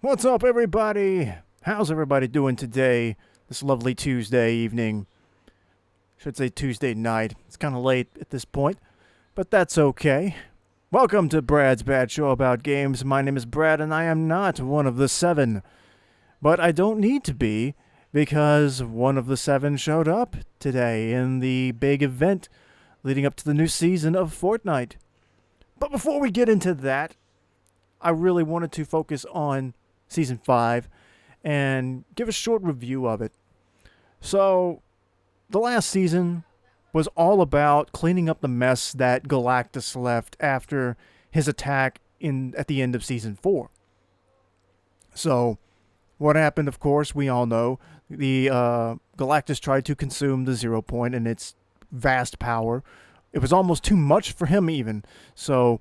What's up, everybody? How's everybody doing today? This lovely Tuesday evening. Should say Tuesday night. It's kind of late at this point, but that's okay. Welcome to Brad's Bad Show About Games. My name is Brad, and I am not one of the seven. But I don't need to be, because one of the seven showed up today in the big event leading up to the new season of Fortnite. But before we get into that, I really wanted to focus on Season 5 and give a short review of it. So, the last season was all about cleaning up the mess that Galactus left after his attack at the end of Season 4. So, what happened, of course, we all know. The Galactus tried to consume the 0 point and its vast power. It was almost too much for him even. So,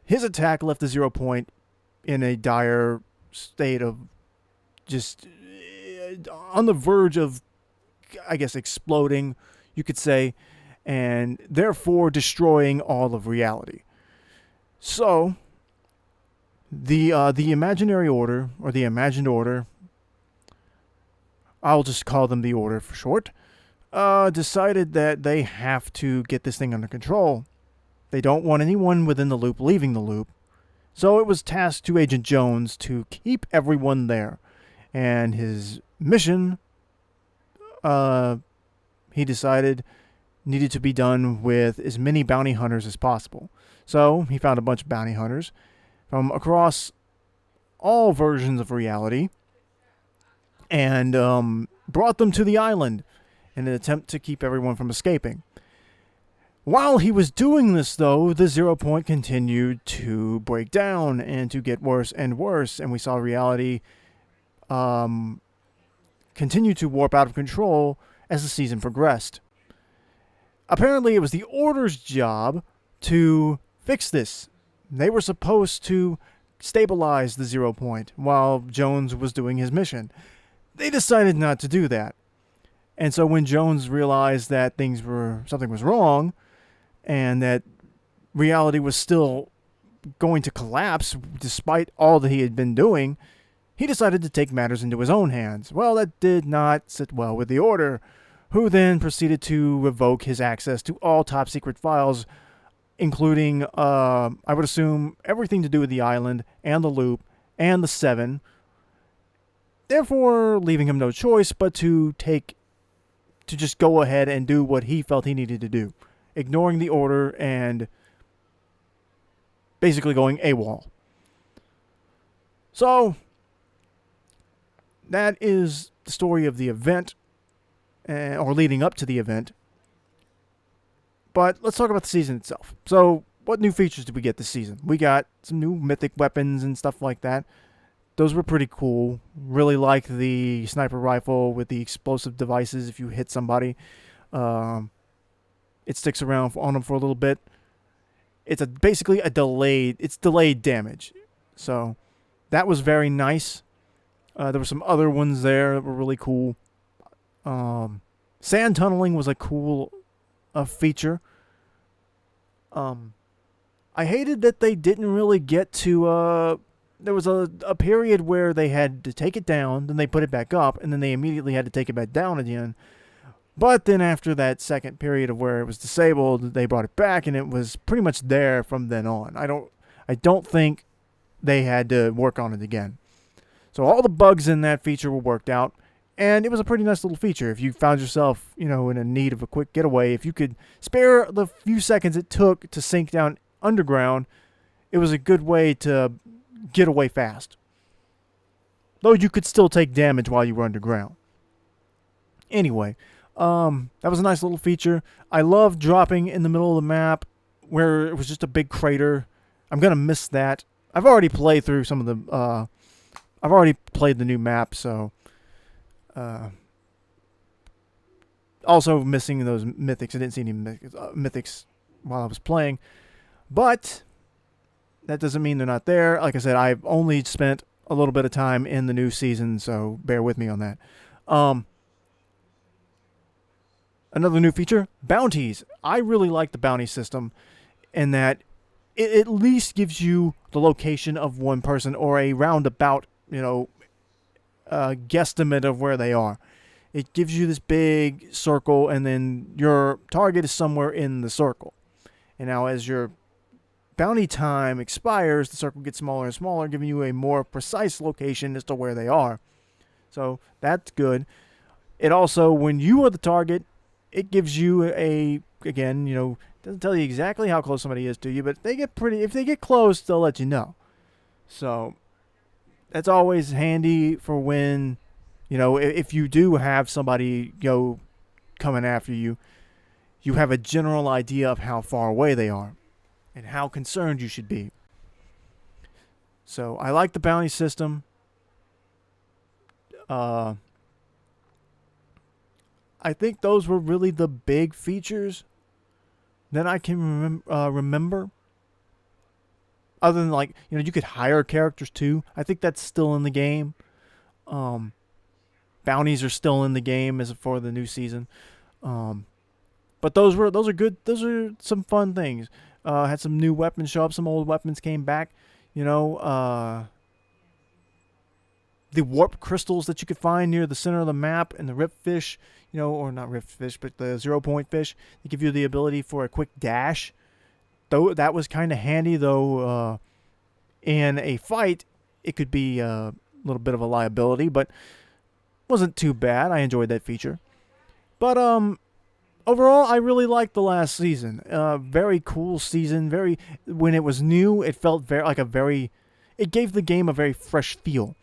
his attack left the 0 point in a dire state of just on the verge of, I guess, exploding, you could say, and therefore destroying all of reality. So, the imaginary order, or the imagined order, I'll just call them the Order for short, decided that they have to get this thing under control. They don't want anyone within the loop leaving the loop. So it was tasked to Agent Jones to keep everyone there. And his mission, he decided, needed to be done with as many bounty hunters as possible. So he found a bunch of bounty hunters from across all versions of reality and brought them to the island in an attempt to keep everyone from escaping. While he was doing this, though, the 0 point continued to break down and to get worse and worse, and we saw reality continue to warp out of control as the season progressed. Apparently, it was the Order's job to fix this. They were supposed to stabilize the 0 point while Jones was doing his mission. They decided not to do that. And so when Jones realized that something was wrong, and that reality was still going to collapse despite all that he had been doing, he decided to take matters into his own hands. Well, that did not sit well with the Order, who then proceeded to revoke his access to all top-secret files, including, I would assume, everything to do with the island, and the loop, and the Seven, therefore leaving him no choice but to just go ahead and do what he felt he needed to do, ignoring the Order and basically going AWOL. So, that is the story of the event, or leading up to the event. But let's talk about the season itself. So, what new features did we get this season? We got some new mythic weapons and stuff like that. Those were pretty cool. Really like the sniper rifle with the explosive devices. If you hit somebody, it sticks around on them for a little bit. It's basically delayed damage. So that was very nice. There were some other ones there that were really cool. Sand tunneling was a cool feature. I hated that they didn't really get to... there was a period where they had to take it down, then they put it back up, and then they immediately had to take it back down again. But then after that second period of where it was disabled, they brought it back, and it was pretty much there from then on. I don't think they had to work on it again. So all the bugs in that feature were worked out, and it was a pretty nice little feature. If you found yourself, in a need of a quick getaway, if you could spare the few seconds it took to sink down underground, it was a good way to get away fast. Though you could still take damage while you were underground. Anyway, that was a nice little feature. I love dropping in the middle of the map where it was just a big crater. I'm going to miss that. I've already played through some of the... I've already played the new map, so... also missing those mythics. I didn't see any mythics while I was playing. But that doesn't mean they're not there. Like I said, I've only spent a little bit of time in the new season, so bear with me on that. Another new feature, bounties. I really like the bounty system in that it at least gives you the location of one person or a roundabout, guesstimate of where they are. It gives you this big circle, and then your target is somewhere in the circle. And now, as your bounty time expires, the circle gets smaller and smaller, giving you a more precise location as to where they are. So that's good. It also, when you are the target, it gives you doesn't tell you exactly how close somebody is to you, but if they get close, they'll let you know. So that's always handy for when, if you do have somebody coming after you, you have a general idea of how far away they are and how concerned you should be. So I like the bounty system. I think those were really the big features that I can remember. Other than you could hire characters too. I think that's still in the game. Bounties are still in the game as for the new season. But those are good. Those are some fun things. Had some new weapons show up. Some old weapons came back. The warp crystals that you could find near the center of the map and the rip fish, or not rip fish, but the 0-point fish. They give you the ability for a quick dash. Though that was kind of handy, though. In a fight, it could be a little bit of a liability, but wasn't too bad. I enjoyed that feature. But overall, I really liked the last season. Very cool season. When it was new, it felt it gave the game a very fresh feel.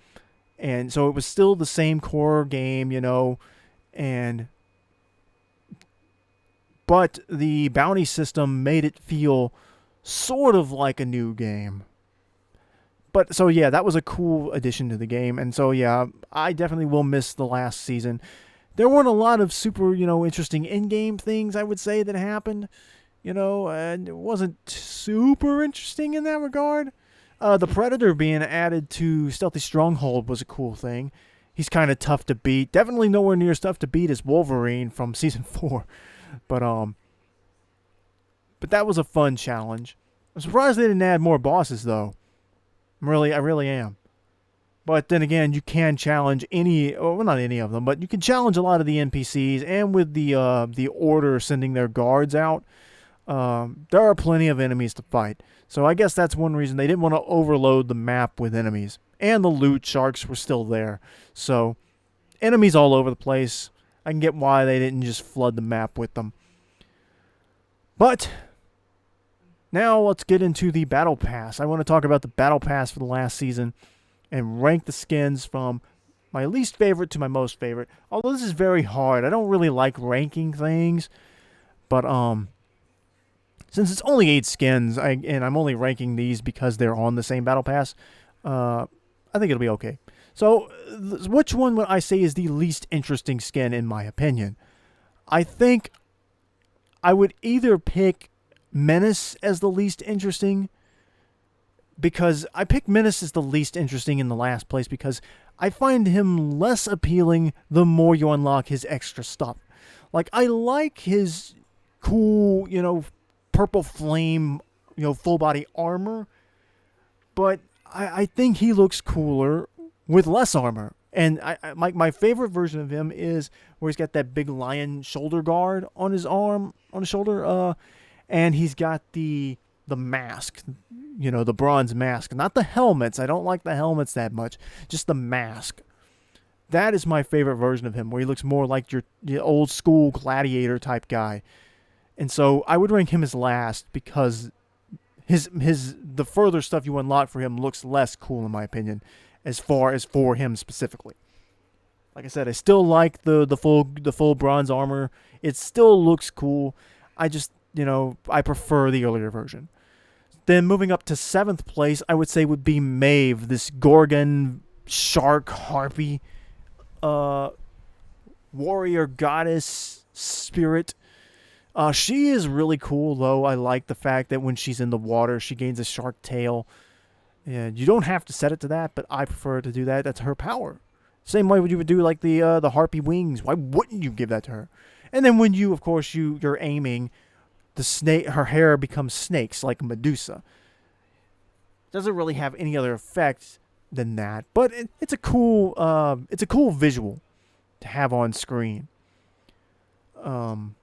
And so it was still the same core game, but the bounty system made it feel sort of like a new game. But so yeah, that was a cool addition to the game. And so yeah, I definitely will miss the last season. There weren't a lot of super, interesting in-game things, I would say, that happened. And it wasn't super interesting in that regard. The Predator being added to Stealthy Stronghold was a cool thing. He's kind of tough to beat. Definitely nowhere near as tough to beat as Wolverine from Season 4. But that was a fun challenge. I'm surprised they didn't add more bosses, though. I really am. But then again, you can challenge not any of them, but you can challenge a lot of the NPCs, and with the Order sending their guards out, there are plenty of enemies to fight. So I guess that's one reason they didn't want to overload the map with enemies. And the loot sharks were still there. So, enemies all over the place. I can get why they didn't just flood the map with them. But, now let's get into the Battle Pass. I want to talk about the Battle Pass for the last season and rank the skins from my least favorite to my most favorite. Although this is very hard. I don't really like ranking things. But, since it's only 8 skins, and I'm only ranking these because they're on the same Battle Pass, I think it'll be okay. So, which one would I say is the least interesting skin, in my opinion? I think I would either pick Menace as the least interesting, because I picked Menace as the least interesting in the last place because I find him less appealing the more you unlock his extra stuff. I like his cool, purple flame, full body armor, but I think he looks cooler with less armor. And my favorite version of him is where he's got that big lion shoulder guard on his shoulder, and he's got the mask, the bronze mask, not the helmets. I don't like the helmets that much, just the mask. That is my favorite version of him, where he looks more like your old school gladiator type guy. And so I would rank him as last because the further stuff you unlock for him looks less cool, in my opinion, as far as for him specifically. Like I said, I still like the full bronze armor. It still looks cool. I just, I prefer the earlier version. Then moving up to 7th place, I would say would be Maeve, this Gorgon shark harpy warrior goddess spirit. She is really cool, though. I like the fact that when she's in the water, she gains a shark tail. And you don't have to set it to that, but I prefer to do that. That's her power. Same way you would do like the harpy wings. Why wouldn't you give that to her? And then when you, of course, you're aiming, her hair becomes snakes like Medusa. Doesn't really have any other effects than that, but it's a cool visual to have on screen. Um,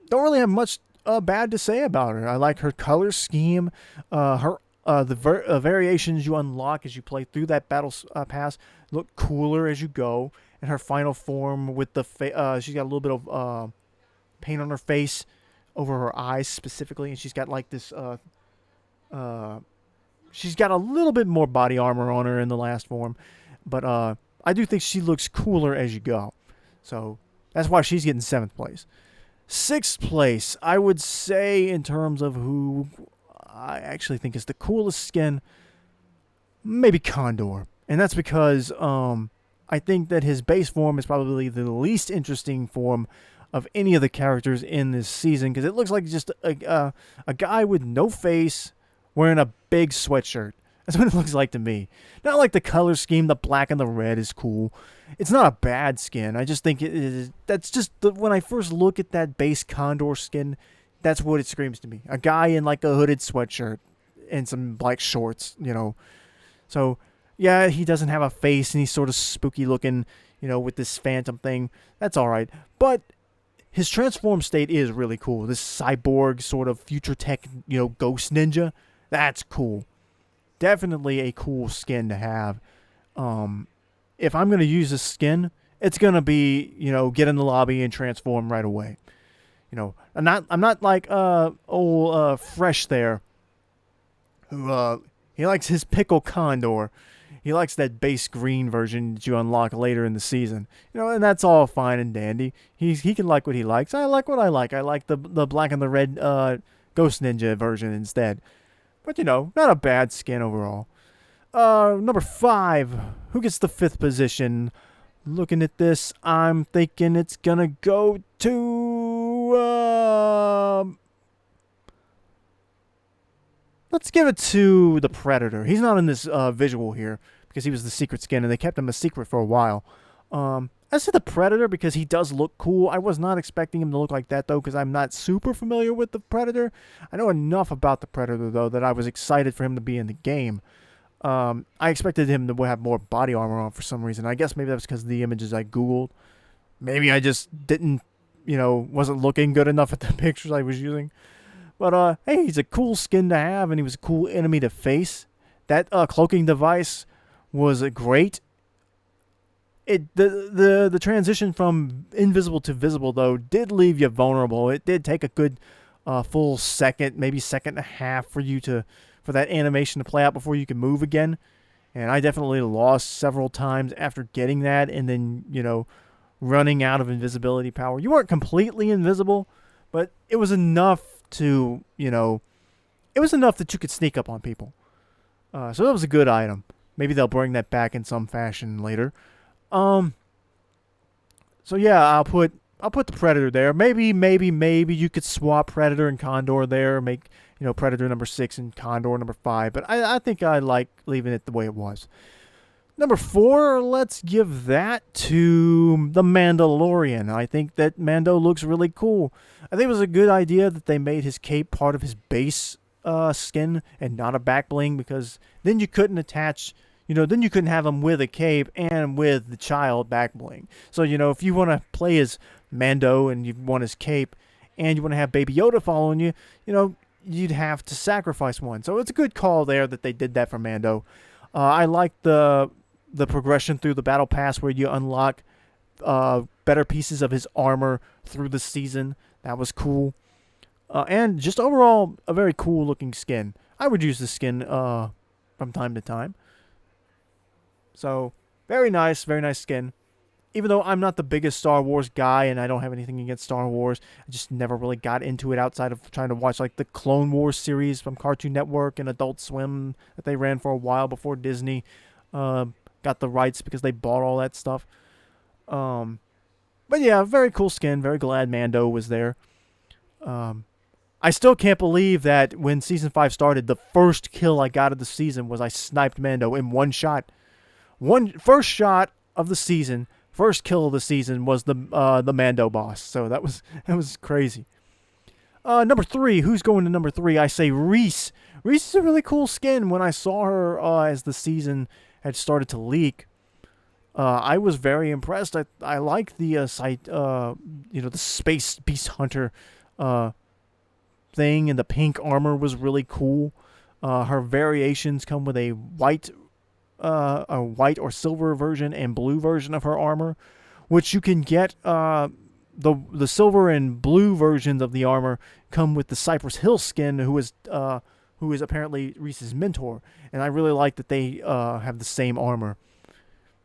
don't really have much bad to say about her. I like her color scheme. Her variations you unlock as you play through that battle pass look cooler as you go. And her final form with the she's got a little bit of paint on her face over her eyes specifically, and she's got like this she's got a little bit more body armor on her in the last form, but I do think she looks cooler as you go. So that's why she's getting 7th place. 6th place, I would say, in terms of who I actually think is the coolest skin, maybe Condor. And that's because I think that his base form is probably the least interesting form of any of the characters in this season, because it looks like just a guy with no face wearing a big sweatshirt. That's what it looks like to me. Not like the color scheme, the black and the red is cool. It's not a bad skin. I just think it is. That's just when I first look at that base Condor skin, that's what it screams to me. A guy in like a hooded sweatshirt and some black shorts, So, yeah, he doesn't have a face and he's sort of spooky looking, with this phantom thing. That's all right. But his transform state is really cool. This cyborg sort of future tech, ghost ninja. That's cool. Definitely a cool skin to have. If I'm going to use this skin, it's going to be, get in the lobby and transform right away. I'm not like old Fresh there, who he likes his pickle Condor. He likes that base green version that you unlock later in the season. And that's all fine and dandy. He can like what he likes. I like what I like. I like the black and the red Ghost Ninja version instead. But, not a bad skin overall. Number 5. Who gets the 5th position? Looking at this, I'm thinking it's going to go to... let's give it to the Predator. He's not in this visual here because he was the secret skin, and they kept him a secret for a while. I said the Predator because he does look cool. I was not expecting him to look like that, though, because I'm not super familiar with the Predator. I know enough about the Predator, though, that I was excited for him to be in the game. I expected him to have more body armor on for some reason. I guess maybe that was because of the images I Googled. Maybe I just didn't, wasn't looking good enough at the pictures I was using. But, hey, he's a cool skin to have, and he was a cool enemy to face. That cloaking device was great. The transition from invisible to visible, though, did leave you vulnerable. It did take a good full second, maybe second and a half for that animation to play out before you can move again. And I definitely lost several times after getting that and then, running out of invisibility power. You weren't completely invisible, but it was enough to, it was enough that you could sneak up on people. So that was a good item. Maybe they'll bring that back in some fashion later. So yeah, I'll put the Predator there. Maybe you could swap Predator and Condor there. Make, Predator number 6 and Condor number 5. But I think I like leaving it the way it was. Number 4, let's give that to the Mandalorian. I think that Mando looks really cool. I think it was a good idea that they made his cape part of his base skin and not a back bling, because then you couldn't attach, then you couldn't have him with a cape and with the child back bling. So, if you want to play as Mando and you want his cape and you want to have Baby Yoda following you, you'd have to sacrifice one. So it's a good call there that they did that for Mando. I like the progression through the battle pass where you unlock better pieces of his armor through the season. That was cool. And just overall, a very cool looking skin. I would use the skin from time to time. So, very nice skin. Even though I'm not the biggest Star Wars guy and I don't have anything against Star Wars, I just never really got into it outside of trying to watch like the Clone Wars series from Cartoon Network and Adult Swim that they ran for a while before Disney got the rights because they bought all that stuff. But yeah, very cool skin. Very glad Mando was there. I still can't believe that when Season 5 started, the first kill I got of the season was I sniped Mando in one shot. First shot of the season, first kill of the season was the Mando boss. So that was crazy. Number 3, who's going to number 3? I say Reese. Reese is a really cool skin. When I saw her as the season had started to leak, I was very impressed. I like the the space beast hunter thing, and the pink armor was really cool. Her variations come with a white or silver version and blue version of her armor, which you can get. The silver and blue versions of the armor come with the Cypress Hill skin, who is apparently Reese's mentor, and I really like that they have the same armor.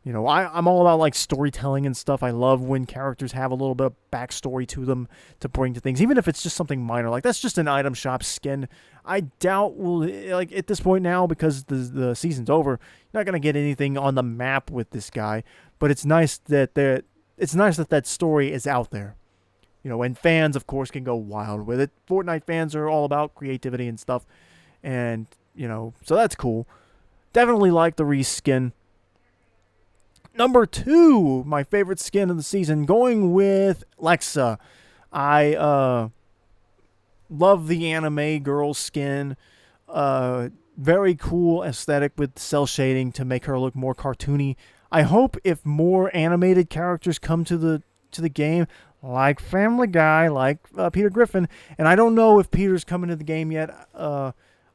You know, I'm all about like storytelling and stuff. I love when characters have a little bit of backstory to them to bring to things, even if it's just something minor. Like, that's just an item shop skin. I doubt like at this point now, because the season's over, you're not gonna get anything on the map with this guy. But it's nice that that story is out there. You know, and fans, of course, can go wild with it. Fortnite fans are all about creativity and stuff, and so that's cool. Definitely like the Reese skin. Number 2, my favorite skin of the season, going with Lexa. I love the anime girl skin. Very cool aesthetic with cell shading to make her look more cartoony. I hope if more animated characters come to the game, like Family Guy, like Peter Griffin, and I don't know if Peter's coming to the game yet.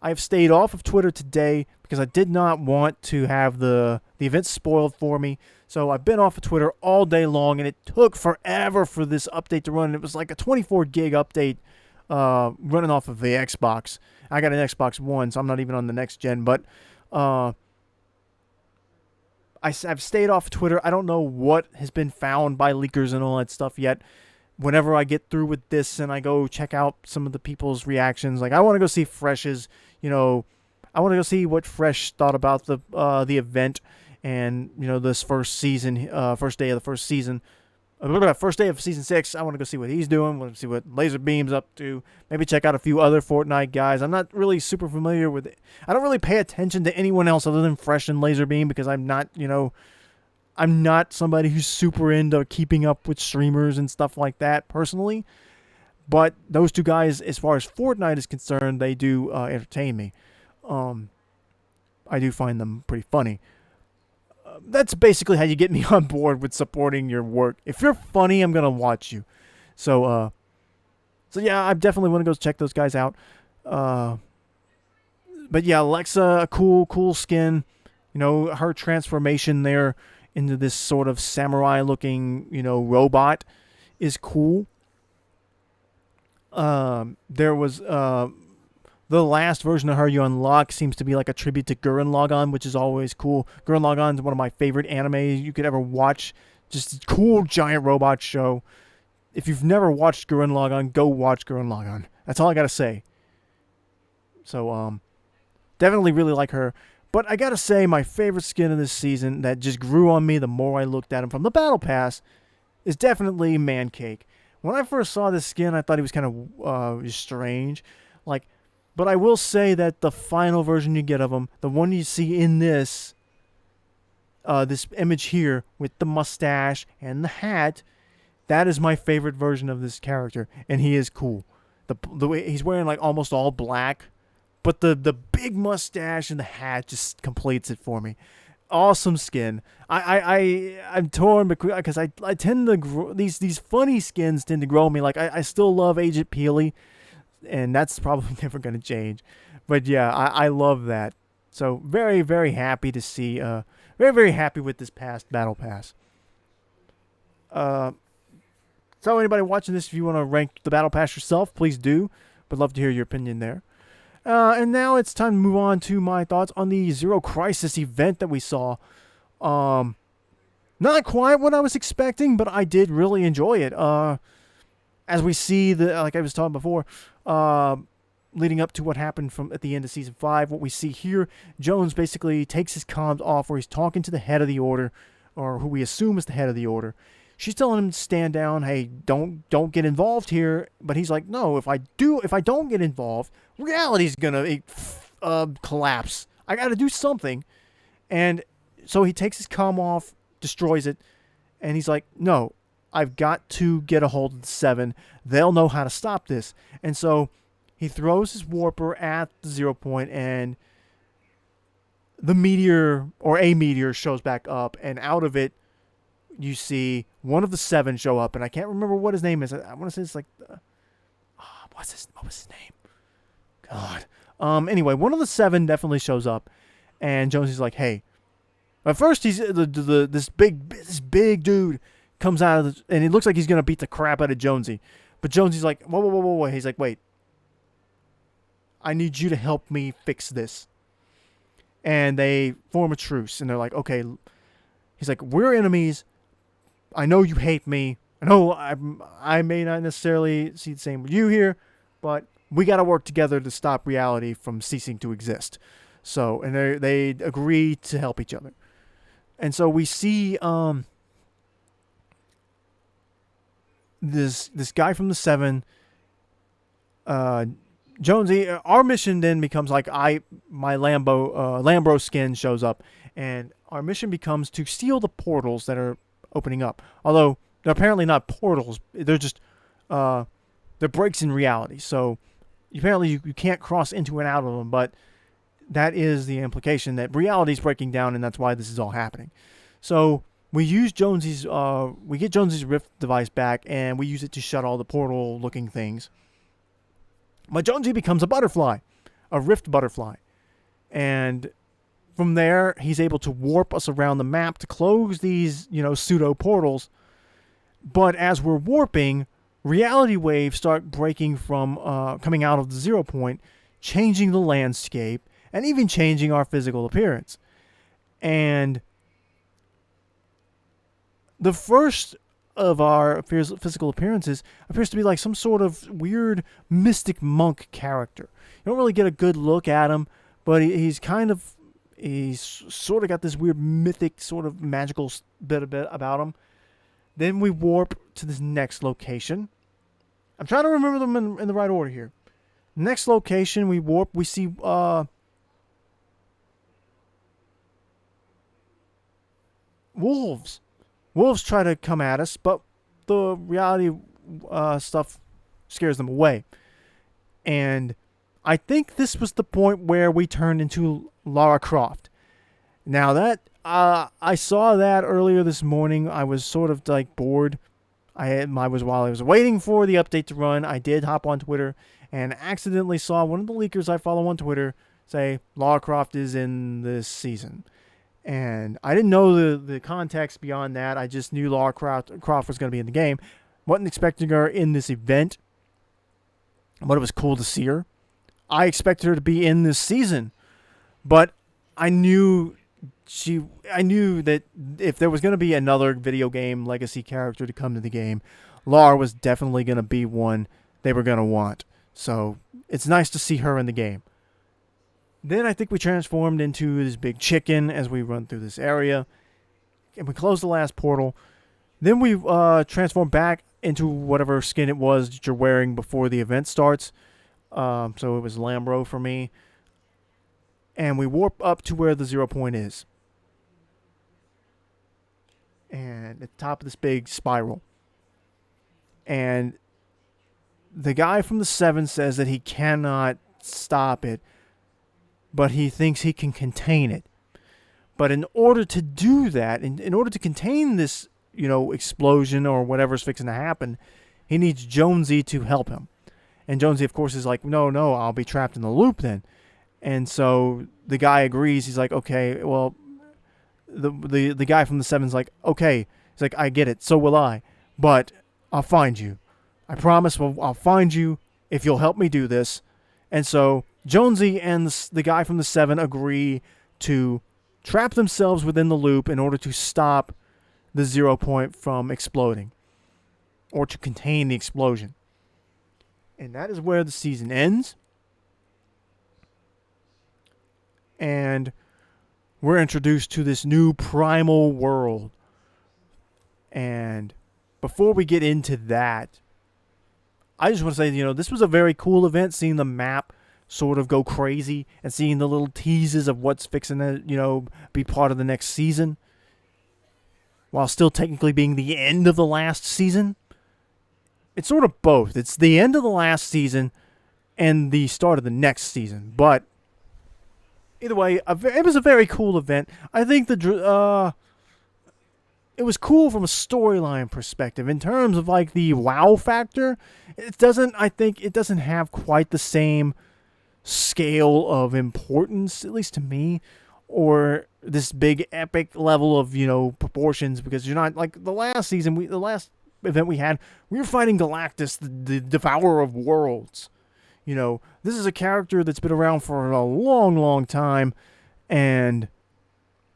I've stayed off of Twitter today because I did not want to have the event spoiled for me. So I've been off of Twitter all day long, and it took forever for this update to run. It was like a 24 gig update running off of the Xbox. I got an Xbox One, so I'm not even on the next gen. But I've stayed off of Twitter. I don't know what has been found by leakers and all that stuff yet. Whenever I get through with this and I go check out some of the people's reactions, like I want to go see Fresh's, I want to go see what Fresh thought about the event and this first season, first day of the first season, first day of season 6. I want to go see what he's doing. Want to see what Laserbeam's up to. Maybe check out a few other Fortnite guys. I'm not really super familiar with it. I don't really pay attention to anyone else other than Fresh and Laserbeam because I'm not, I'm not somebody who's super into keeping up with streamers and stuff like that personally. But those two guys, as far as Fortnite is concerned, they do entertain me. I do find them pretty funny. That's basically how you get me on board with supporting your work. If you're funny, I'm going to watch you. So yeah, I definitely want to go check those guys out. But yeah, Alexa, a cool skin. Her transformation there into this sort of samurai-looking, robot is cool. There was the last version of her you unlock seems to be like a tribute to Gurren Lagann, which is always cool. Gurren Lagann is one of my favorite animes you could ever watch. Just a cool giant robot show. If you've never watched Gurren Lagann, go watch Gurren Lagann. That's all I gotta say. So, definitely really like her. But I gotta say, my favorite skin of this season that just grew on me the more I looked at him from the Battle Pass is definitely Mancake. When I first saw this skin, I thought he was kind of strange. But I will say that the final version you get of him, the one you see in this image here with the mustache and the hat, that is my favorite version of this character, and he is cool. The way he's wearing like almost all black, but the big mustache and the hat just completes it for me. Awesome skin. I'm torn because I tend to grow, these funny skins tend to grow me. Like I still love Agent Peely, and that's probably never going to change. But yeah, I love that. So very, very happy to see, very, very happy with this past Battle Pass. So anybody watching this, if you want to rank the Battle Pass yourself, please do. Would love to hear your opinion there. And now it's time to move on to my thoughts on the Zero Crisis event that we saw. Not quite what I was expecting, but I did really enjoy it. As we see, like I was talking before, leading up to what happened at the end of Season 5, what we see here, Jones basically takes his comms off where he's talking to the head of the Order, or who we assume is the head of the Order. She's telling him to stand down, hey, don't get involved here. But he's like, no, if I don't get involved, reality's gonna collapse. I gotta do something. And so he takes his comm off, destroys it, and he's like, no, I've got to get a hold of the 7. They'll know how to stop this. And so he throws his warper at the 0 point, and the meteor, or a meteor, shows back up, and out of it you see one of the 7 show up, and I can't remember what his name is. I want to say it's like what was his name? God. Anyway, one of the 7 definitely shows up, and Jonesy's like, "Hey." At first, he's this big dude comes out of and he looks like he's gonna beat the crap out of Jonesy, but Jonesy's like, whoa. He's like, "Wait, I need you to help me fix this." And they form a truce, and they're like, "Okay." He's like, "We're enemies. I know you hate me. I know I may not necessarily see the same with you here, but we got to work together to stop reality from ceasing to exist." So, and they agree to help each other. And so we see this guy from the 7, Jonesy. Our mission then becomes like my Lambro skin shows up, and our mission becomes to steal the portals that are opening up. Although they're apparently not portals, they're just they're breaks in reality. So apparently you can't cross into and out of them, but that is the implication that reality is breaking down, and that's why this is all happening. So we use we get Jonesy's Rift device back, and we use it to shut all the portal-looking things. But Jonesy becomes a butterfly, a Rift butterfly, and from there he's able to warp us around the map to close these, pseudo portals. But as we're warping, reality waves start breaking from coming out of the 0 point, changing the landscape, and even changing our physical appearance. And the first of our physical appearances appears to be like some sort of weird mystic monk character. You don't really get a good look at him, but he's sort of got this weird mythic sort of magical bit about him. Then we warp to this next location. I'm trying to remember them in the right order here. Next location, we warp. We see wolves. Wolves try to come at us, but the reality stuff scares them away. And I think this was the point where we turned into Lara Croft. Now that I saw that earlier this morning, I was sort of like bored. While I was waiting for the update to run, I did hop on Twitter and accidentally saw one of the leakers I follow on Twitter say Lara Croft is in this season. And I didn't know the context beyond that. I just knew Lara Croft was going to be in the game. Wasn't expecting her in this event, but it was cool to see her. I expected her to be in this season, but I knew that if there was going to be another video game legacy character to come to the game, Lara was definitely going to be one they were going to want. So it's nice to see her in the game. Then I think we transformed into this big chicken as we run through this area. And we close the last portal. Then we transform back into whatever skin it was that you're wearing before the event starts. So it was Lambro for me. And we warp up to where the 0 point is. And at the top of this big spiral. And the guy from the 7 says that he cannot stop it, but he thinks he can contain it. But in order to do that, in order to contain this, explosion or whatever's fixing to happen, he needs Jonesy to help him. And Jonesy, of course, is like, no, I'll be trapped in the loop then. And so the guy agrees. He's like, okay, well, the guy from the 7's like, okay. He's like, I get it. So will I. But I'll find you. I promise I'll find you if you'll help me do this. And so Jonesy and the guy from the 7 agree to trap themselves within the loop in order to stop the 0 point from exploding, or to contain the explosion. And that is where the season ends. And we're introduced to this new primal world. And before we get into that, I just want to say, this was a very cool event, seeing the map sort of go crazy and seeing the little teases of what's fixing to, be part of the next season. while still technically being the end of the last season. It's sort of both. It's the end of the last season and the start of the next season. But either way, it was a very cool event. I think it was cool from a storyline perspective. In terms of like the wow factor, I think it doesn't have quite the same scale of importance, at least to me, or this big epic level of, proportions, because you're not like the last season, the last event we had, we were fighting Galactus, the devourer of worlds. This is a character that's been around for a long, long time, and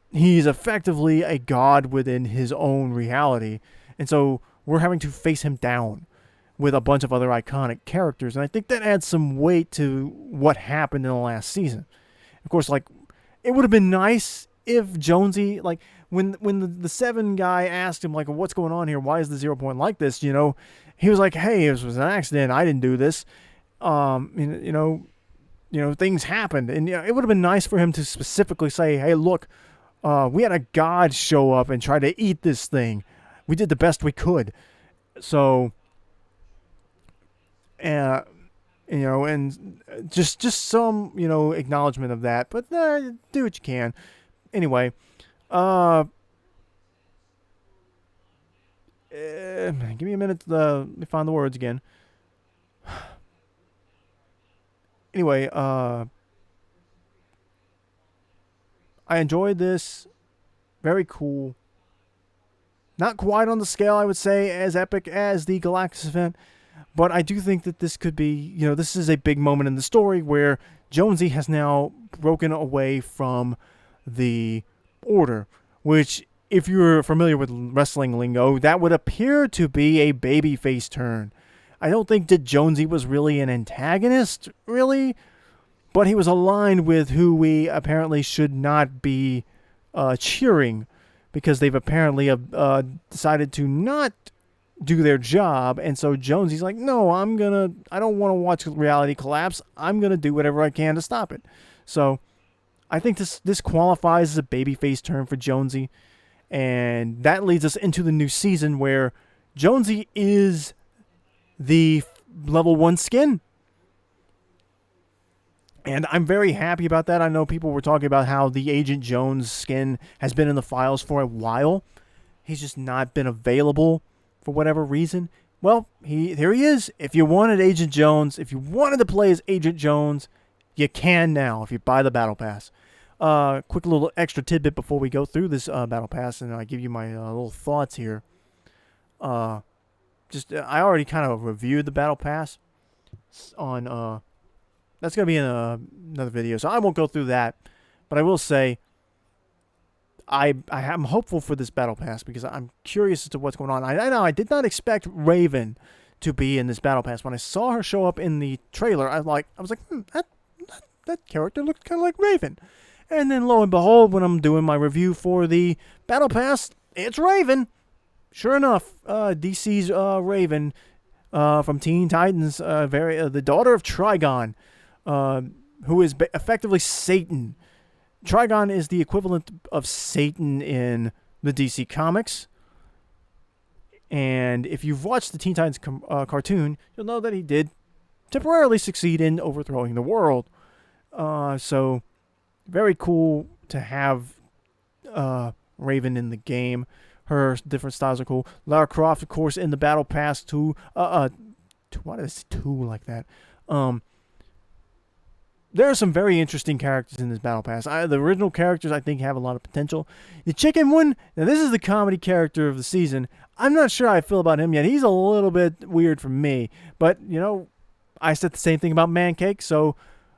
he's effectively a god within his own reality. And so we're having to face him down with a bunch of other iconic characters. And I think that adds some weight to what happened in the last season. Of course, like, it would have been nice if Jonesy, like, when the 7 guy asked him, like, what's going on here? Why is the 0 point like this? He was like, hey, it was an accident. I didn't do this. Things happened. And it would have been nice for him to specifically say, hey, look, we had a god show up and try to eat this thing. We did the best we could. So, and just some, acknowledgement of that. But do what you can. Anyway, give me a minute to let me find the words again. Anyway, I enjoyed this. Very cool. Not quite on the scale, I would say, as epic as the Galactus event, but I do think that this could be, this is a big moment in the story where Jonesy has now broken away from the Order, which, if you're familiar with wrestling lingo, that would appear to be a babyface turn. I don't think that Jonesy was really an antagonist, really, but he was aligned with who we apparently should not be cheering, because they've apparently decided to not do their job. And so Jonesy's like, no, I don't want to watch reality collapse. I'm going to do whatever I can to stop it. So I think this qualifies as a babyface turn for Jonesy. And that leads us into the new season where Jonesy is the level 1 skin. And I'm very happy about that. I know people were talking about how the Agent Jones skin has been in the files for a while. He's just not been available for whatever reason. Well, here he is. If you wanted Agent Jones, if you wanted to play as Agent Jones, you can now if you buy the Battle Pass. Quick little extra tidbit before we go through this Battle Pass, and I give you my little thoughts here. I already kind of reviewed the Battle Pass on... That's going to be in another video, so I won't go through that. But I will say, I am hopeful for this Battle Pass because I'm curious as to what's going on. I know I did not expect Raven to be in this Battle Pass. When I saw her show up in the trailer, I was like, that character looks kind of like Raven. And then lo and behold, when I'm doing my review for the Battle Pass, it's Raven. Sure enough, DC's Raven from Teen Titans, the daughter of Trigon. Who is effectively Satan. Trigon is the equivalent of Satan in the DC Comics. And if you've watched the Teen Titans cartoon, you'll know that he did temporarily succeed in overthrowing the world. So, very cool to have Raven in the game. Her different styles are cool. Lara Croft, of course, in the Battle Pass too. Why did I say two like that? There are some very interesting characters in this Battle Pass. The original characters, I think, have a lot of potential. The chicken one, now this is the comedy character of the season. I'm not sure how I feel about him yet. He's a little bit weird for me. But, I said the same thing about Mancake, so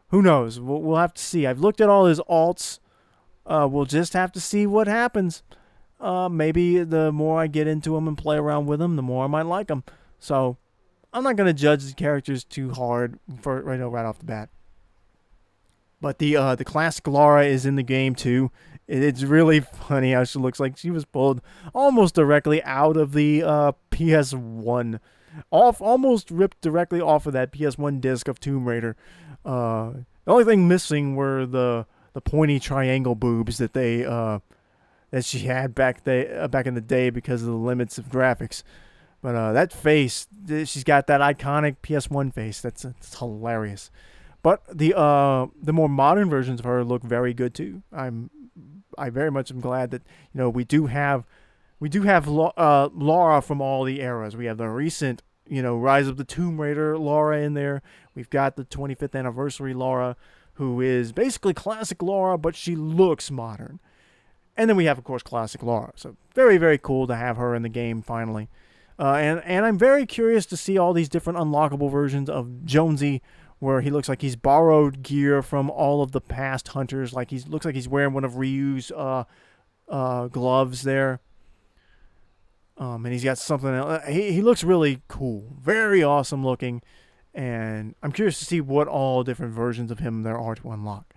who knows? We'll have to see. I've looked at all his alts. We'll just have to see what happens. Maybe the more I get into him and play around with him, the more I might like him. So, I'm not going to judge the characters too hard right off the bat. But the classic Lara is in the game too. It's really funny how she looks like she was pulled almost directly out of the PS1, almost ripped directly off of that PS1 disc of Tomb Raider. The only thing missing were the pointy triangle boobs that they that she had back in the day because of the limits of graphics. But that face, she's got that iconic PS1 face. That's hilarious. But the more modern versions of her look very good too. I very much am glad that we do have Laura from all the eras. We have the recent Rise of the Tomb Raider Laura in there. We've got the 25th anniversary Laura, who is basically classic Laura, but she looks modern. And then we have, of course, classic Laura. So very, very cool to have her in the game finally. And I'm very curious to see all these different unlockable versions of Jonesy, where he looks like he's borrowed gear from all of the past hunters. Like looks like he's wearing one of Ryu's gloves there. And he's got something else. He looks really cool. Very awesome looking. And I'm curious to see what all different versions of him there are to unlock.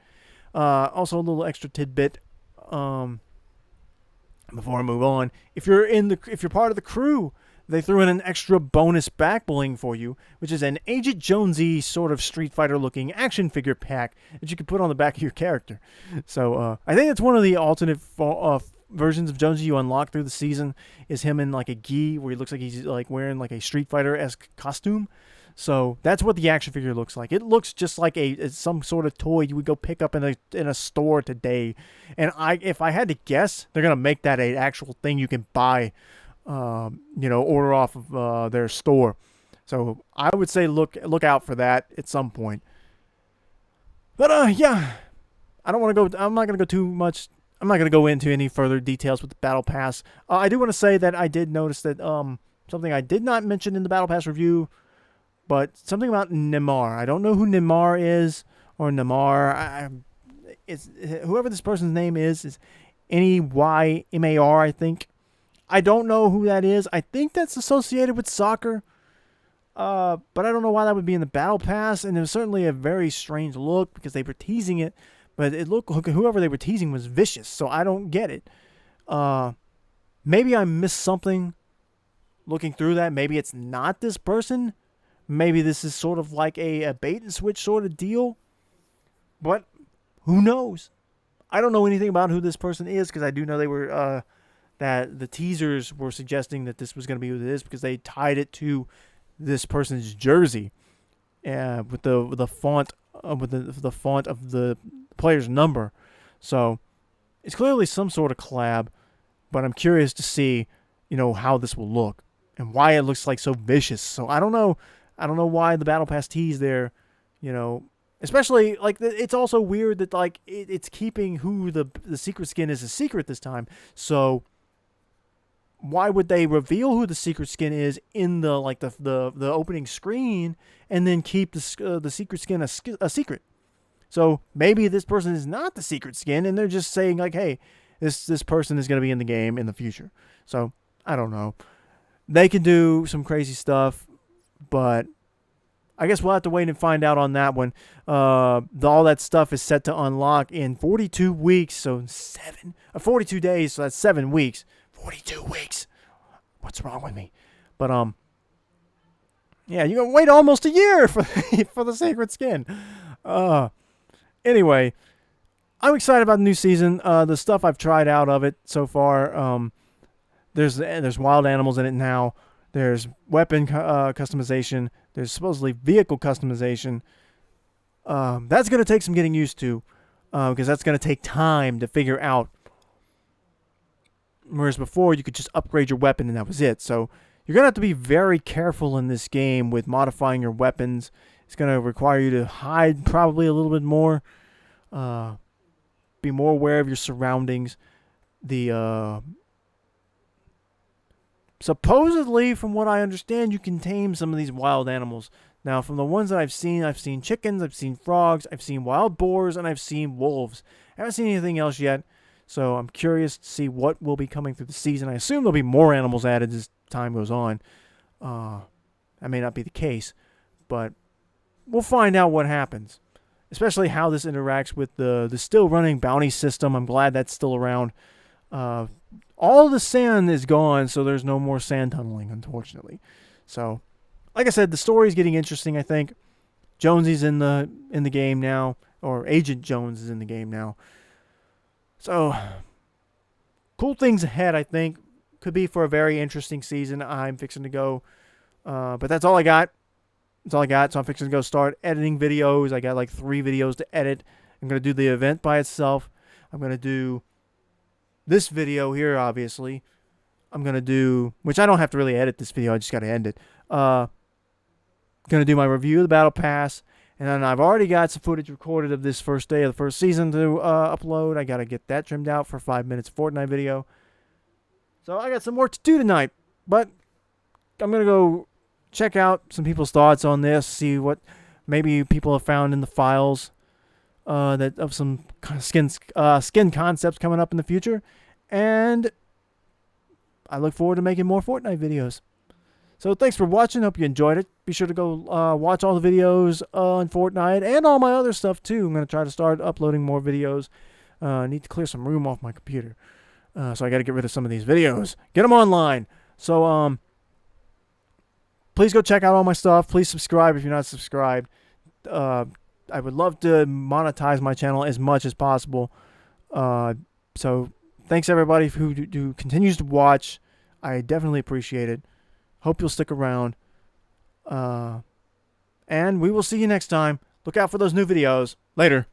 Also, a little extra tidbit before I move on. If you're part of the crew, they threw in an extra bonus back bling for you, which is an Agent Jonesy sort of Street Fighter looking action figure pack that you can put on the back of your character. So I think it's one of the alternate versions of Jonesy you unlock through the season is him in like a gi where he looks like he's like wearing like a Street Fighter-esque costume. So that's what the action figure looks like. It looks just like some sort of toy you would go pick up in a store today. And if I had to guess, they're gonna make that an actual thing you can buy, order off of their store. So I would say look out for that at some point. But yeah, I don't want to go. I'm not gonna go too much. I'm not going to go into any further details with the Battle Pass. I do want to say that I did notice that something I did not mention in the Battle Pass review, but something about Neymar. I don't know who Neymar is, or Neymar. Whoever this person's name is Neymar, I think. I don't know who that is. I think that's associated with soccer, but I don't know why that would be in the Battle Pass, and it was certainly a very strange look because they were teasing it. But it looked like whoever they were teasing was vicious, so I don't get it. Maybe I missed something looking through that. Maybe it's not this person. Maybe this is sort of like a bait and switch sort of deal. But who knows? I don't know anything about who this person is because I do know they were that the teasers were suggesting that this was going to be who it is because they tied it to this person's jersey with the font with the font of the player's number. So it's clearly some sort of collab, but I'm curious to see, how this will look and why it looks like so vicious. So I don't know why the Battle Pass tease there, especially like it's also weird that like it's keeping who the secret skin is a secret this time. So why would they reveal who the secret skin is in the opening screen and then keep the secret skin a secret? So maybe this person is not the secret skin, and they're just saying like, "Hey, this person is going to be in the game in the future." So I don't know. They can do some crazy stuff, but I guess we'll have to wait and find out on that one. All that stuff is set to unlock in 42 weeks, so 42 days, so that's 7 weeks. 42 weeks. What's wrong with me? But yeah, you're gonna wait almost a year for the sacred skin. Anyway, I'm excited about the new season. The stuff I've tried out of it so far. There's wild animals in it now. There's weapon customization. There's supposedly vehicle customization. That's gonna take some getting used to, because that's gonna take time to figure out. Whereas before, you could just upgrade your weapon and that was it. So you're going to have to be very careful in this game with modifying your weapons. It's going to require you to hide probably a little bit more. Be more aware of your surroundings. Supposedly, from what I understand, you can tame some of these wild animals. Now, from the ones that I've seen chickens, I've seen frogs, I've seen wild boars, and I've seen wolves. I haven't seen anything else yet. So I'm curious to see what will be coming through the season. I assume there'll be more animals added as time goes on. That may not be the case, but we'll find out what happens. Especially how this interacts with the still running bounty system. I'm glad that's still around. All the sand is gone, so there's no more sand tunneling, unfortunately. So, like I said, the story is getting interesting, I think. Jonesy's in the game now, or Agent Jones is in the game now. So, cool things ahead, I think. Could be for a very interesting season. I'm fixing to go. But that's all I got. That's all I got. So I'm fixing to go start editing videos. I got like 3 videos to edit. I'm going to do the event by itself. I'm going to do this video here, obviously. I'm going to do, which I don't have to really edit this video. I just got to end it. Going to do my review of the Battle Pass. And then I've already got some footage recorded of this first day of the first season to upload. I got to get that trimmed out for 5 minutes Fortnite video. So I got some work to do tonight. But I'm going to go check out some people's thoughts on this. See what maybe people have found in the files that of some skin concepts coming up in the future. And I look forward to making more Fortnite videos. So thanks for watching. Hope you enjoyed it. Be sure to go watch all the videos on Fortnite and all my other stuff too. I'm going to try to start uploading more videos. I need to clear some room off my computer. So I got to get rid of some of these videos. Get them online. So please go check out all my stuff. Please subscribe if you're not subscribed. I would love to monetize my channel as much as possible. So thanks everybody who continues to watch. I definitely appreciate it. Hope you'll stick around. And we will see you next time. Look out for those new videos. Later.